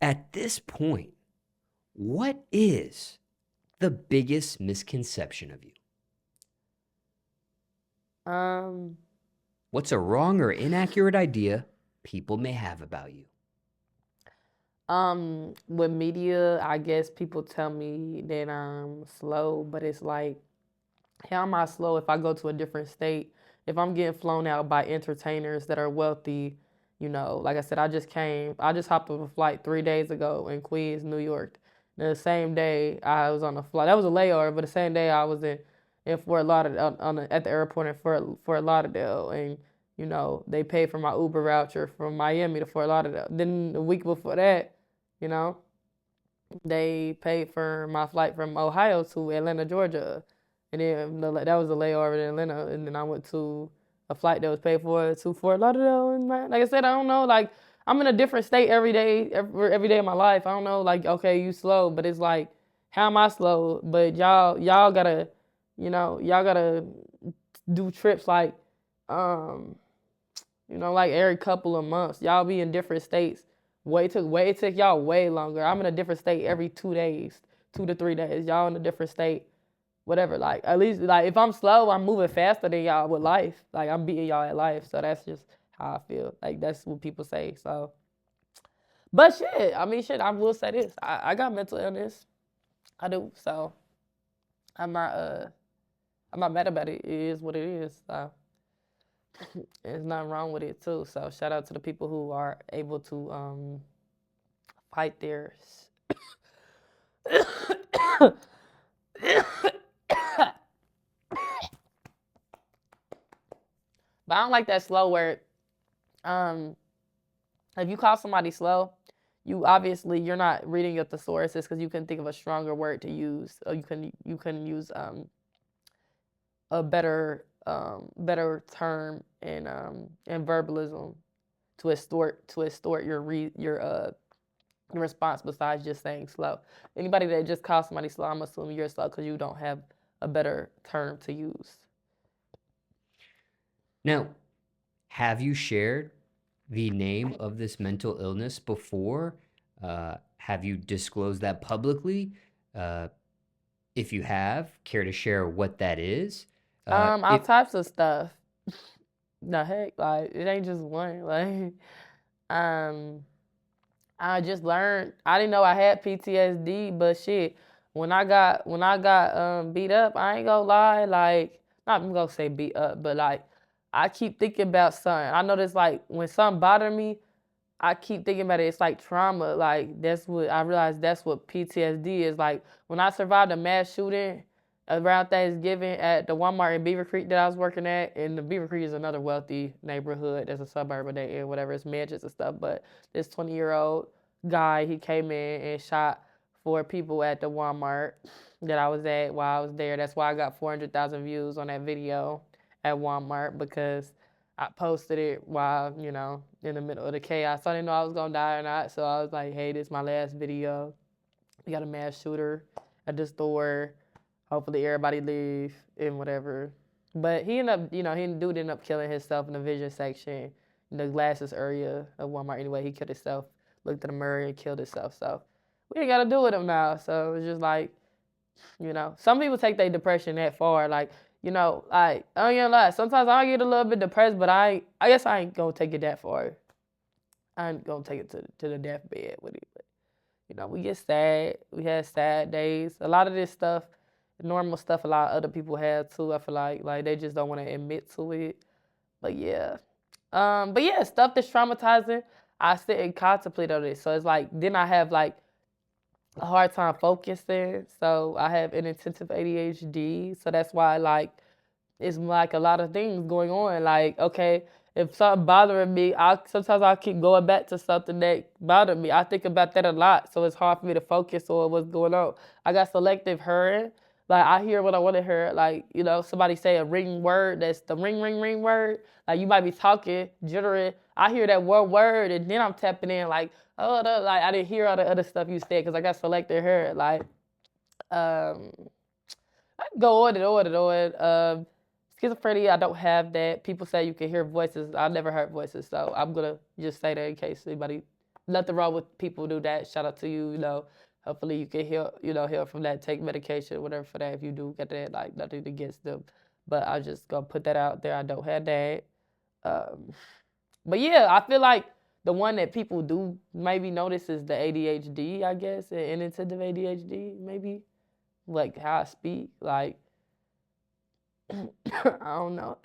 At this point, what is the biggest misconception of you? Um, What's a wrong or inaccurate idea people may have about you? with media, I guess people tell me that I'm slow, but it's like, how am I slow if I go to a different state? If I'm getting flown out by entertainers that are wealthy, like I said, I just hopped on a flight 3 days ago in Queens, New York. And the same day I was on a flight, that was a layover, but the same day I was in Fort Lauderdale, at the airport in Fort Lauderdale. And, they paid for my Uber voucher from Miami to Fort Lauderdale. Then the week before that, you know, they paid for my flight from Ohio to Atlanta, Georgia. And then that was a layover in Atlanta. And then I went to a flight that was paid for to Fort Lauderdale. And like I said, I don't know. Like, I'm in a different state every day, every day of my life. I don't know. Like, okay, you slow, but it's like, how am I slow? But y'all gotta, y'all gotta do trips like, um, like every couple of months. Y'all be in different states. It took y'all way longer. I'm in a different state every 2 days, 2 to 3 days. Y'all in a different state, whatever. Like, at least, like, if I'm slow, I'm moving faster than y'all with life. Like, I'm beating y'all at life. So that's just how I feel. Like, that's what people say. So, but shit, I mean, shit, I will say this. I got mental illness. I do. So I'm not I'm not mad about it. It is what it is. So there's nothing wrong with it too. So shout out to the people who are able to fight theirs. But I don't like that slow word. Um, if you call somebody slow, you're not reading your thesauruses because you can think of a stronger word to use, or you can use a better term in verbalism to extort your response besides just saying slow. Anybody that just calls somebody slow, I'm assuming you're slow because you don't have a better term to use. Now, have you shared the name of this mental illness before? Have you disclosed that publicly? Uh, if you have, care to share what that is? All If types of stuff. The heck, like it ain't just one. Like, um, I just learned. I didn't know I had PTSD, but shit, when I got beat up, I ain't gonna lie. Like, not even gonna say beat up, but like, I keep thinking about something. I know this, like, when something bother me, I keep thinking about it. It's like trauma. Like, that's what I realized. That's what PTSD is. Like, when I survived a mass shooting around Thanksgiving at the Walmart in Beavercreek that I was working at, and the Beavercreek is another wealthy neighborhood. There's a suburb of Dayton, whatever. It's mansions and stuff. But this 20-year-old guy, he came in and shot 4 people at the Walmart that I was at while I was there. That's why I got 400,000 views on that video at Walmart, because I posted it while, in the middle of the chaos. So I didn't know I was gonna die or not. So I was like, hey, this is my last video. We got a mass shooter at the store. Hopefully everybody leave and whatever. But he ended up, dude ended up killing himself in the vision section, in the glasses area of Walmart. Anyway, he killed himself, looked in the mirror and killed himself. So we ain't got to do with him now. So it's just like, some people take their depression that far. Like, like, I ain't gonna lie. Sometimes I get a little bit depressed, but I guess I ain't gonna take it that far. I ain't gonna take it to the deathbed with it. But, we get sad. We had sad days. A lot of this stuff, normal stuff, a lot of other people have too. I feel like they just don't want to admit to it. But yeah. Stuff that's traumatizing, I sit and contemplate on it. So it's like, then I have like a hard time focusing. So I have inattentive ADHD. So that's why, like, it's like a lot of things going on. Like, okay, if something bothering me, sometimes I'll keep going back to something that bothered me. I think about that a lot, so it's hard for me to focus on what's going on. I got selective hearing. Like, I hear what I want to hear. Like, somebody say a ring word, that's the ring, ring, ring word. Like, you might be talking, jittering. I hear that one word, and then I'm tapping in, like, oh, no, like, I didn't hear all the other stuff you said because I got selective hearing. Like, um, I can go on and on and on. Schizophrenia, I don't have that. People say you can hear voices. I never heard voices, so I'm gonna just say that in case anybody nothing wrong with people who do that. Shout out to you. You know, hopefully you can heal from that. Take medication, whatever for that. If you do get that, like nothing against them. But I just gonna put that out there. I don't have that. But yeah, I feel like the one that people do maybe notice is the ADHD, I guess, and inattentive ADHD, maybe. Like how I speak, like I don't know.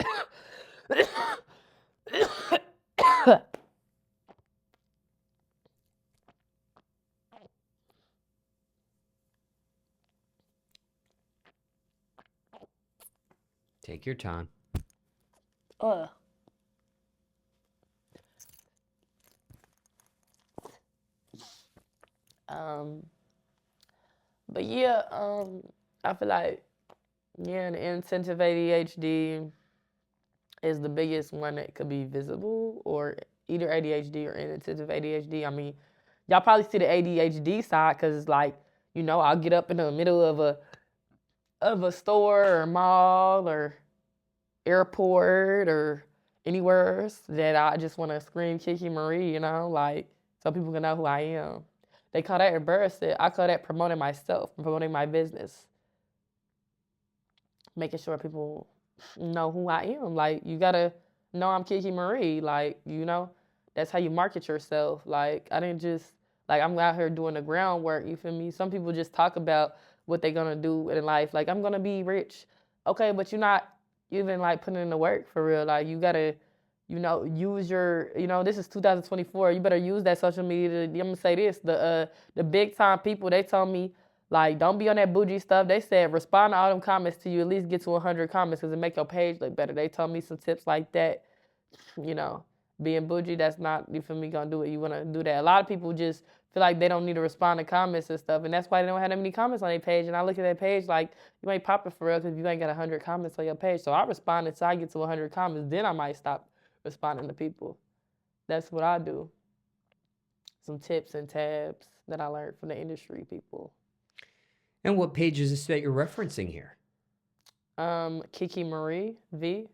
Take your time. But yeah, I feel like the inattentive ADHD is the biggest one that could be visible, or either ADHD or inattentive ADHD. I mean, y'all probably see the ADHD side because it's like, you know, I'll get up in the middle of a store or mall or airport or anywhere else that I just want to scream Kiki Marie, you know, like so people can know who I am. They call that embarrassing. I call that promoting myself, promoting my business, making sure people know who I am. Like, you gotta know I'm Kiki Marie. Like, you know, that's how you market yourself. Like, I didn't just, like, I'm out here doing the groundwork, you feel me? Some people just talk about what they're gonna do in life. Like, I'm gonna be rich. Okay, but you're not even, like, putting in the work for real. Like, you gotta, you know, use your, you know, this is 2024. You better use that social media. I'm gonna say this, the big time people, they told me, like, don't be on that bougie stuff. They said respond to all them comments till you at least get to 100 comments because it make your page look better. They told me some tips like that. You know, being bougie, that's not, you feel me, gonna do it. You wanna do that. A lot of people just feel like they don't need to respond to comments and stuff, and that's why they don't have that many comments on their page. And I look at that page like, you ain't popping for real because you ain't got 100 comments on your page. So I respond until I get to 100 comments, then I might stop responding to people. That's what I do. Some tips and tabs that I learned from the industry people. And what page is this that you're referencing here? Kiki Marie V.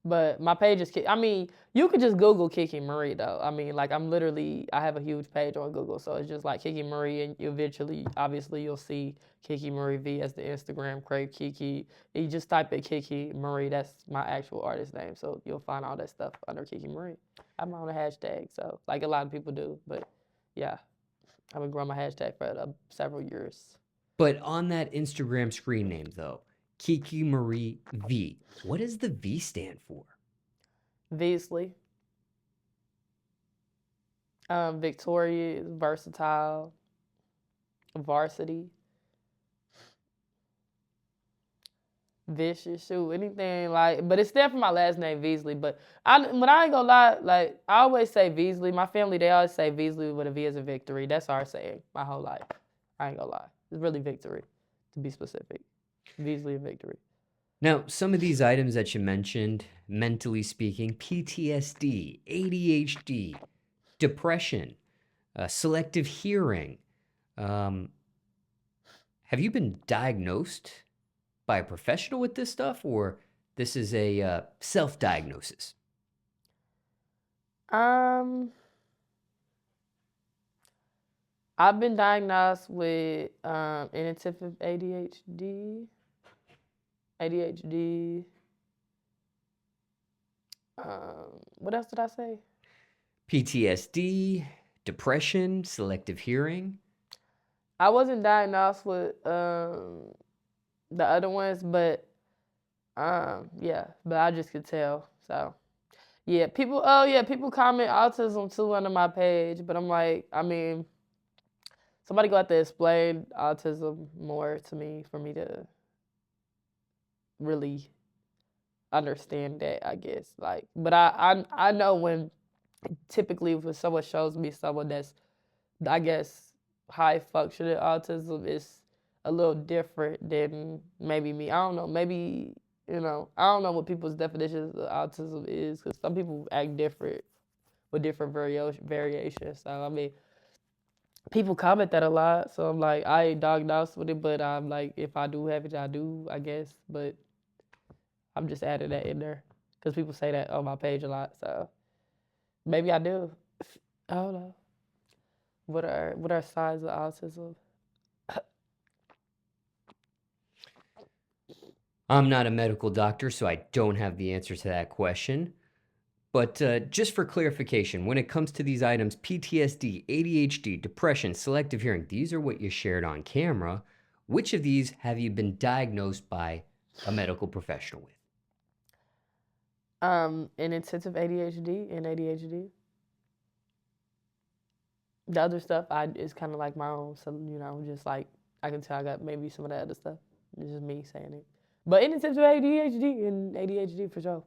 But my page is, I mean, you could just Google Kiki Marie though. I mean, like I have a huge page on Google. So it's just like Kiki Marie, and eventually, obviously you'll see Kiki Marie V as the Instagram, Crave Kiki. You just type in Kiki Marie, that's my actual artist name. So you'll find all that stuff under Kiki Marie. I'm on a hashtag, so like a lot of people do. But yeah, I've been growing my hashtag for several years. But on that Instagram screen name, though, Kiki Marie V, what does the V stand for? Veasley. Victorious, versatile, varsity, vicious, shoot, anything like, but it's still for my last name, Veasley. But I ain't gonna lie, like, I always say Veasley. My family, they always say Veasley with a V as a victory. That's our saying my whole life. I ain't gonna lie. It's really victory, to be specific. Veasley and victory. Now, some of these items that you mentioned, mentally speaking, PTSD, ADHD, depression, selective hearing. Have you been diagnosed by a professional with this stuff, or this is a self-diagnosis? I've been diagnosed with inattentive ADHD. What else did I say? PTSD, depression, selective hearing. I wasn't diagnosed with the other ones, but yeah, but I just could tell. So yeah, people comment autism too under my page, but I'm like, I mean, somebody got to explain autism more to me for me to really understand that, I guess. Like, but I know when typically when someone shows me someone that's, I guess, high functioning autism is a little different than maybe me. I don't know. Maybe, you know, I don't know what people's definitions of autism is, because some people act different with different variations. So, I mean, people comment that a lot. So I'm like, I ain't diagnosed with it, but I'm like, if I do have it, I do, I guess. But I'm just adding that in there because people say that on my page a lot. So maybe I do. I don't know. What are signs of autism? I'm not a medical doctor, so I don't have the answer to that question. But just for clarification, when it comes to these items, PTSD, ADHD, depression, selective hearing, these are what you shared on camera. Which of these have you been diagnosed by a medical professional with? Inattentive ADHD and ADHD. The other stuff is kind of like my own, so just like I can tell I got maybe some of that other stuff. It's just me saying it. But inattentive ADHD and ADHD for sure.